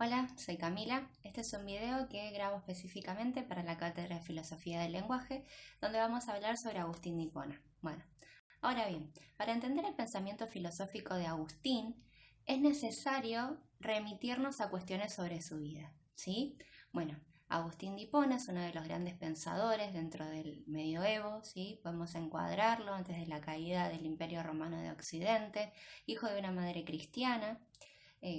Hola, soy Camila. Este es un video que grabo específicamente para la Cátedra de Filosofía del Lenguaje, donde vamos a hablar sobre Agustín de Hipona. Bueno, ahora bien, para entender el pensamiento filosófico de Agustín, es necesario remitirnos a cuestiones sobre su vida, ¿sí? Bueno, Agustín de Hipona es uno de los grandes pensadores dentro del medioevo, ¿sí? Podemos encuadrarlo antes de la caída del Imperio Romano de Occidente, hijo de una madre cristiana.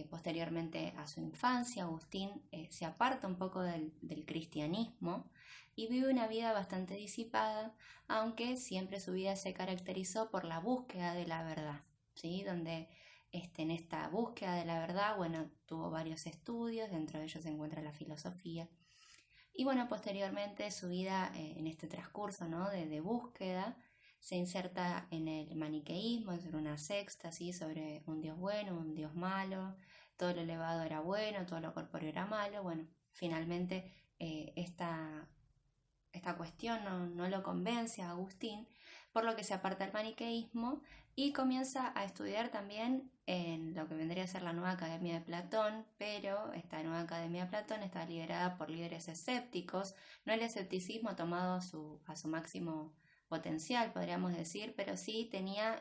Posteriormente a su infancia, Agustín se aparta un poco del cristianismo y vive una vida bastante disipada, aunque siempre su vida se caracterizó por la búsqueda de la verdad, ¿sí? Donde en esta búsqueda de la verdad, bueno, tuvo varios estudios, dentro de ellos se encuentra la filosofía. Y bueno, posteriormente su vida en este transcurso, ¿no? de búsqueda, se inserta en el maniqueísmo, sobre una sexta, ¿sí? Sobre un Dios bueno, un Dios malo, todo lo elevado era bueno, todo lo corpóreo era malo. Bueno, finalmente esta cuestión no lo convence a Agustín, por lo que se aparta del maniqueísmo y comienza a estudiar también en lo que vendría a ser la Nueva Academia de Platón, pero esta Nueva Academia de Platón está liderada por líderes escépticos, no el escepticismo tomado a su máximo potencial, podríamos decir, pero sí tenía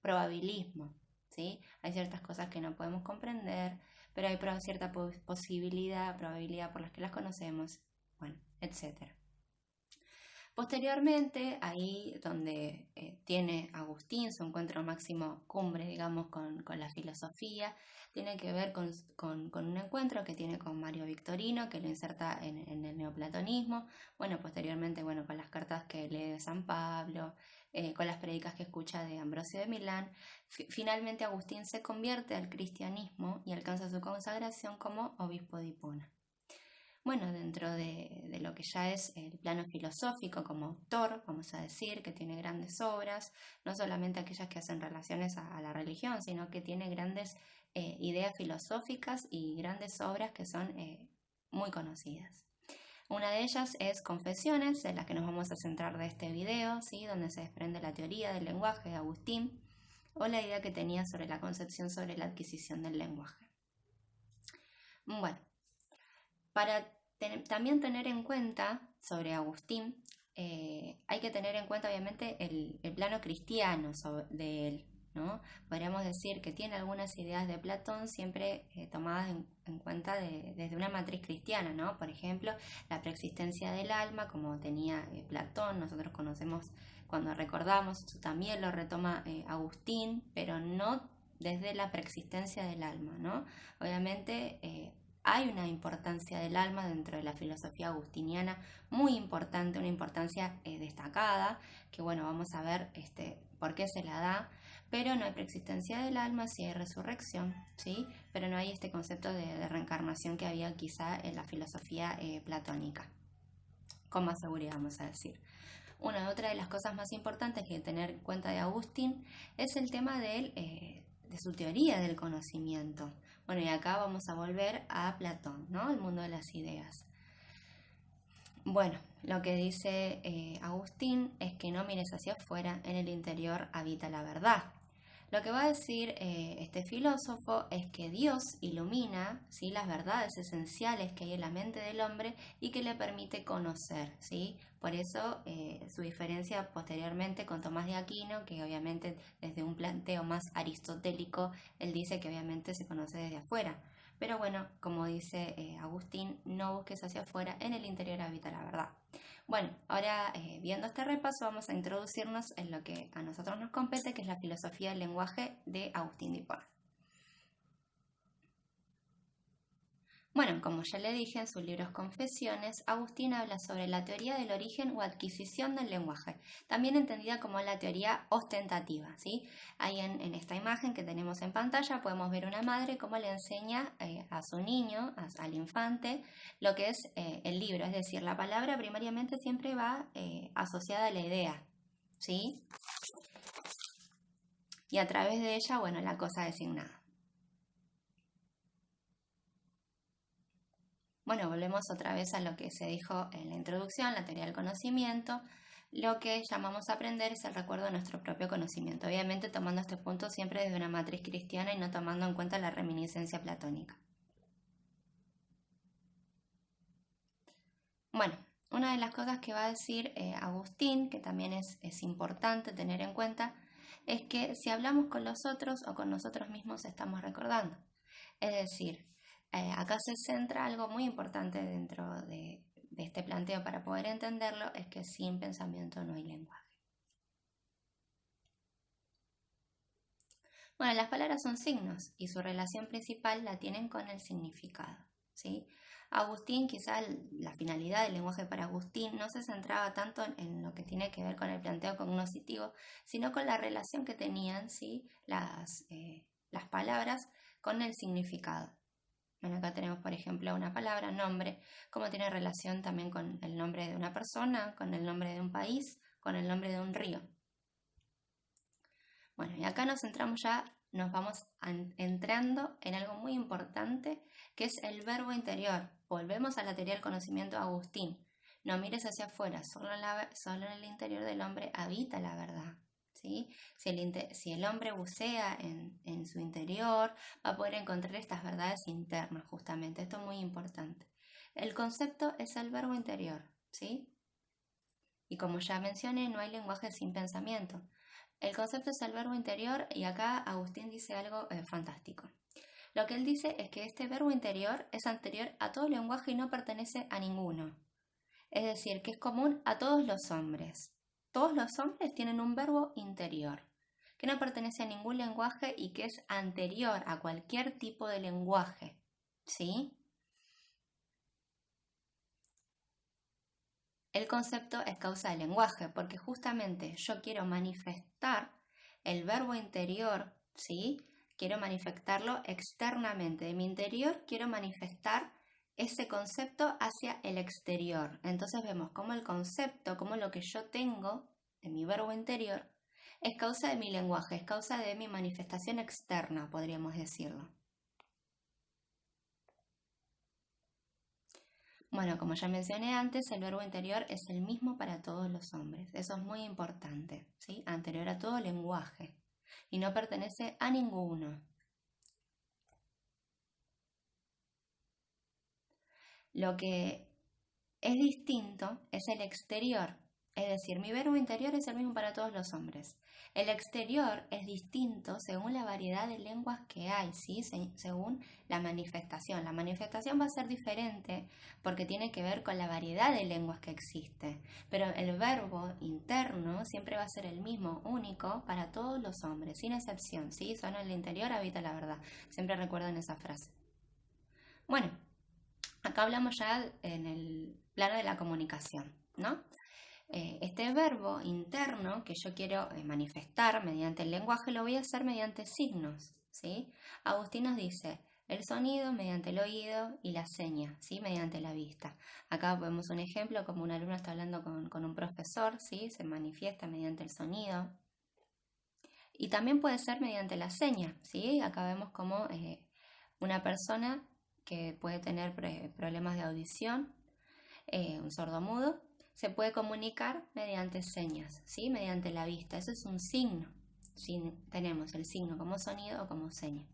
probabilismo, ¿sí? Hay ciertas cosas que no podemos comprender, pero hay cierta probabilidad por las que las conocemos, bueno, etcétera. Posteriormente, ahí donde tiene Agustín su encuentro máximo cumbre, digamos, con la filosofía, tiene que ver con un encuentro que tiene con Mario Victorino, que lo inserta en el neoplatonismo, bueno, posteriormente, bueno, con las cartas que lee de San Pablo, con las prédicas que escucha de Ambrosio de Milán. Finalmente Agustín se convierte al cristianismo y alcanza su consagración como obispo de Hipona. Bueno, dentro de lo que ya es el plano filosófico como autor, vamos a decir que tiene grandes obras, no solamente aquellas que hacen relaciones a la religión, sino que tiene grandes ideas filosóficas y grandes obras que son muy conocidas. Una de ellas es Confesiones, en la que nos vamos a centrar de este video, ¿sí? Donde se desprende la teoría del lenguaje de Agustín o la idea que tenía sobre la concepción sobre la adquisición del lenguaje. Bueno, para también tener en cuenta sobre Agustín, hay que tener en cuenta obviamente el plano cristiano de él, ¿no? Podríamos decir que tiene algunas ideas de Platón siempre tomadas en cuenta desde una matriz cristiana, ¿no? Por ejemplo, la preexistencia del alma, como tenía Platón, nosotros conocemos cuando recordamos, también lo retoma Agustín, pero no desde la preexistencia del alma, ¿no? Obviamente hay una importancia del alma dentro de la filosofía agustiniana muy importante, una importancia destacada, que bueno, vamos a ver por qué se la da, pero no hay preexistencia del alma, sí hay resurrección, ¿sí? Pero no hay este concepto de reencarnación que había quizá en la filosofía platónica, con más seguridad vamos a decir. Otra de las cosas más importantes que hay que tener en cuenta de Agustín es el tema de su teoría del conocimiento. Bueno, y acá vamos a volver a Platón, ¿no? El mundo de las ideas. Bueno, lo que dice Agustín es que no mires hacia afuera, en el interior habita la verdad. Lo que va a decir este filósofo es que Dios ilumina, ¿sí?, las verdades esenciales que hay en la mente del hombre y que le permite conocer, ¿sí? Por eso su diferencia posteriormente con Tomás de Aquino, que obviamente desde un planteo más aristotélico, él dice que obviamente se conoce desde afuera. Pero bueno, como dice Agustín, no busques hacia afuera, en el interior habita la verdad. Bueno, ahora viendo este repaso vamos a introducirnos en lo que a nosotros nos compete, que es la filosofía del lenguaje de Agustín de Hipona. Bueno, como ya le dije en sus libros Confesiones, Agustín habla sobre la teoría del origen o adquisición del lenguaje, también entendida como la teoría ostentativa, ¿sí? Ahí en esta imagen que tenemos en pantalla podemos ver una madre cómo le enseña a su niño, al infante, lo que es el libro, es decir, la palabra primariamente siempre va asociada a la idea, ¿sí? Y a través de ella, bueno, la cosa designada. Bueno, volvemos otra vez a lo que se dijo en la introducción, la teoría del conocimiento. Lo que llamamos a aprender es el recuerdo de nuestro propio conocimiento, obviamente tomando este punto siempre desde una matriz cristiana y no tomando en cuenta la reminiscencia platónica. Bueno, una de las cosas que va a decir Agustín, que también es importante tener en cuenta, es que si hablamos con los otros o con nosotros mismos estamos recordando. Es decir, acá se centra algo muy importante dentro de este planteo para poder entenderlo, es que sin pensamiento no hay lenguaje. Bueno, las palabras son signos y su relación principal la tienen con el significado, ¿sí? Agustín, quizá la finalidad del lenguaje para Agustín no se centraba tanto en lo que tiene que ver con el planteo cognoscitivo, sino con la relación que tenían, ¿sí? Las palabras con el significado. Bueno, acá tenemos, por ejemplo, una palabra, nombre, cómo tiene relación también con el nombre de una persona, con el nombre de un país, con el nombre de un río. Bueno, y acá nos centramos ya, nos vamos entrando en algo muy importante, que es el verbo interior. Volvemos a la teoría del conocimiento de Agustín. No mires hacia afuera, solo en el interior del hombre habita la verdad. ¿Sí? Si el hombre bucea en su interior, va a poder encontrar estas verdades internas, justamente. Esto es muy importante. El concepto es el verbo interior, ¿sí? Y como ya mencioné, no hay lenguaje sin pensamiento. El concepto es el verbo interior y acá Agustín dice algo fantástico. Lo que él dice es que este verbo interior es anterior a todo lenguaje y no pertenece a ninguno. Es decir, que es común a todos los hombres. Todos los hombres tienen un verbo interior, que no pertenece a ningún lenguaje y que es anterior a cualquier tipo de lenguaje. ¿Sí? El concepto es causa del lenguaje, porque justamente yo quiero manifestar el verbo interior, ¿sí? Quiero manifestarlo externamente. De mi interior quiero manifestar ese concepto hacia el exterior. Entonces vemos cómo el concepto, cómo lo que yo tengo de mi verbo interior, es causa de mi lenguaje, es causa de mi manifestación externa, podríamos decirlo. Bueno, como ya mencioné antes, el verbo interior es el mismo para todos los hombres. Eso es muy importante, ¿sí? Anterior a todo lenguaje. Y no pertenece a ninguno. Lo que es distinto es el exterior. Es decir, mi verbo interior es el mismo para todos los hombres. El exterior es distinto según la variedad de lenguas que hay, ¿sí? Según la manifestación. La manifestación va a ser diferente porque tiene que ver con la variedad de lenguas que existe. Pero el verbo interno siempre va a ser el mismo, único, para todos los hombres, sin excepción, ¿sí? Solo en el interior habita la verdad. Siempre recuerden esa frase. Bueno, acá hablamos ya en el plano de la comunicación, ¿no? Este verbo interno que yo quiero manifestar mediante el lenguaje lo voy a hacer mediante signos, ¿sí? Agustín nos dice el sonido mediante el oído y la seña, ¿sí? Mediante la vista. Acá vemos un ejemplo como un alumno está hablando con un profesor, ¿sí? Se manifiesta mediante el sonido. Y también puede ser mediante la seña, ¿sí? Acá vemos como una persona que puede tener problemas de audición, un sordomudo, se puede comunicar mediante señas, ¿sí? Mediante la vista. Eso es un signo. ¿Sí? Tenemos el signo como sonido o como seña.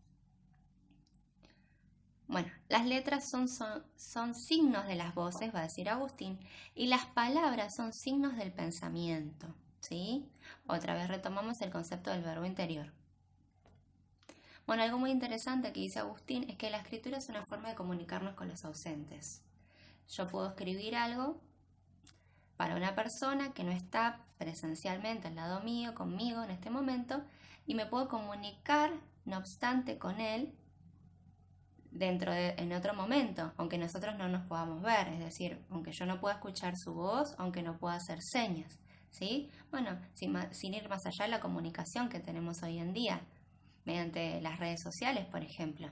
Bueno, las letras son signos de las voces, va a decir Agustín, y las palabras son signos del pensamiento, ¿sí? Otra vez retomamos el concepto del verbo interior. Bueno, algo muy interesante que dice Agustín es que la escritura es una forma de comunicarnos con los ausentes. Yo puedo escribir algo para una persona que no está presencialmente al lado mío, conmigo en este momento, y me puedo comunicar, no obstante, con él en otro momento, aunque nosotros no nos podamos ver, es decir, aunque yo no pueda escuchar su voz, aunque no pueda hacer señas, ¿sí? Bueno, sin ir más allá de la comunicación que tenemos hoy en día, mediante las redes sociales, por ejemplo.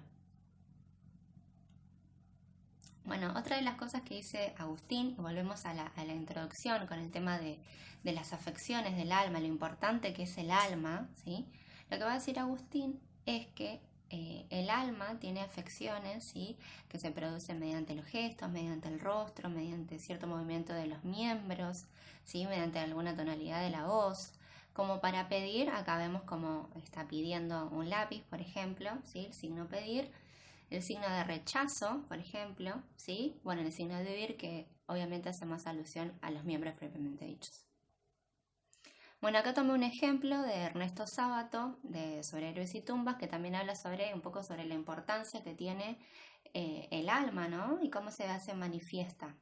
Bueno, otra de las cosas que dice Agustín, y volvemos a la introducción con el tema de las afecciones del alma, lo importante que es el alma, ¿sí? Lo que va a decir Agustín es que el alma tiene afecciones, ¿sí? Que se producen mediante los gestos, mediante el rostro, mediante cierto movimiento de los miembros, ¿sí? Mediante alguna tonalidad de la voz. Como para pedir, acá vemos como está pidiendo un lápiz, por ejemplo, ¿sí? El signo pedir. El signo de rechazo, por ejemplo, ¿sí? Bueno, el signo de huir, que obviamente hace más alusión a los miembros propiamente dichos. Bueno, acá tomé un ejemplo de Ernesto Sábato, sobre Héroes y Tumbas, que también habla un poco sobre la importancia que tiene el alma, ¿no? Y cómo se hace manifiesta.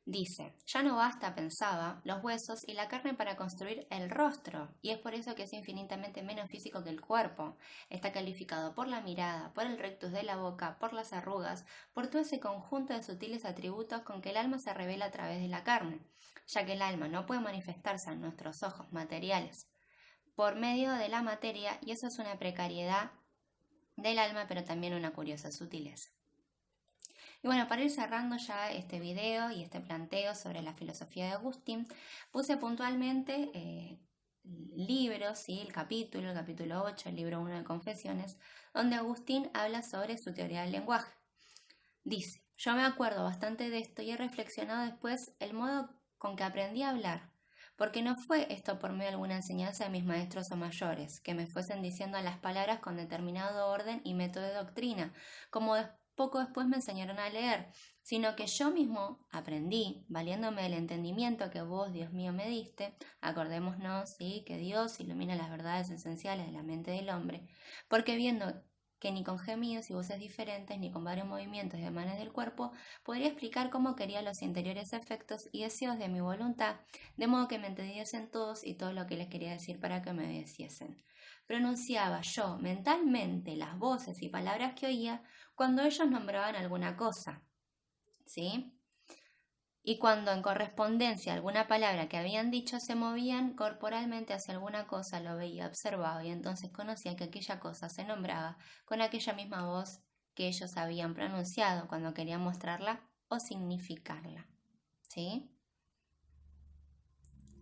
Dice, ya no basta, pensaba, los huesos y la carne para construir el rostro, y es por eso que es infinitamente menos físico que el cuerpo. Está calificado por la mirada, por el rectus de la boca, por las arrugas, por todo ese conjunto de sutiles atributos con que el alma se revela a través de la carne, ya que el alma no puede manifestarse en nuestros ojos materiales por medio de la materia, y eso es una precariedad del alma, pero también una curiosa sutileza. Y bueno, para ir cerrando ya este video y este planteo sobre la filosofía de Agustín, puse puntualmente libros, ¿sí? El capítulo 8, el libro 1 de Confesiones, donde Agustín habla sobre su teoría del lenguaje. Dice, yo me acuerdo bastante de esto y he reflexionado después el modo con que aprendí a hablar, porque no fue esto por medio de alguna enseñanza de mis maestros o mayores, que me fuesen diciendo las palabras con determinado orden y método de doctrina, como poco después me enseñaron a leer, sino que yo mismo aprendí, valiéndome del entendimiento que vos, Dios mío, me diste. Acordémonos, ¿sí?, que Dios ilumina las verdades esenciales de la mente del hombre, porque viendo que ni con gemidos y voces diferentes, ni con varios movimientos y ademanes del cuerpo, podría explicar cómo quería los interiores efectos y deseos de mi voluntad, de modo que me entendiesen todos y todo lo que les quería decir para que me obedeciesen. Pronunciaba yo mentalmente las voces y palabras que oía cuando ellos nombraban alguna cosa, ¿sí? Y cuando en correspondencia a alguna palabra que habían dicho se movían corporalmente hacia alguna cosa, lo veía, observaba y entonces conocía que aquella cosa se nombraba con aquella misma voz que ellos habían pronunciado cuando querían mostrarla o significarla, ¿sí?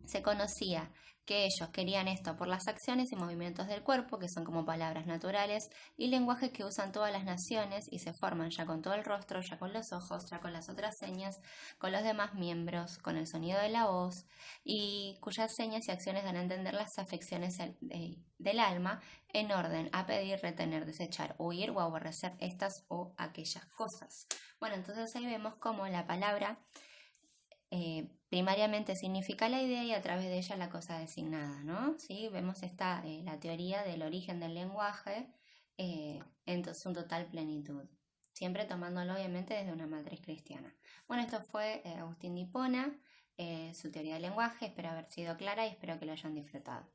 Se conocía que ellos querían esto por las acciones y movimientos del cuerpo, que son como palabras naturales, y lenguajes que usan todas las naciones y se forman ya con todo el rostro, ya con los ojos, ya con las otras señas, con los demás miembros, con el sonido de la voz, y cuyas señas y acciones dan a entender las afecciones del alma en orden a pedir, retener, desechar, huir o aborrecer estas o aquellas cosas. Bueno, entonces ahí vemos cómo la palabra primariamente significa la idea y a través de ella la cosa designada, ¿no? ¿Sí? Vemos la teoría del origen del lenguaje en su total plenitud, siempre tomándolo obviamente desde una matriz cristiana. Bueno, esto fue Agustín de Hipona, su teoría del lenguaje. Espero haber sido clara y espero que lo hayan disfrutado.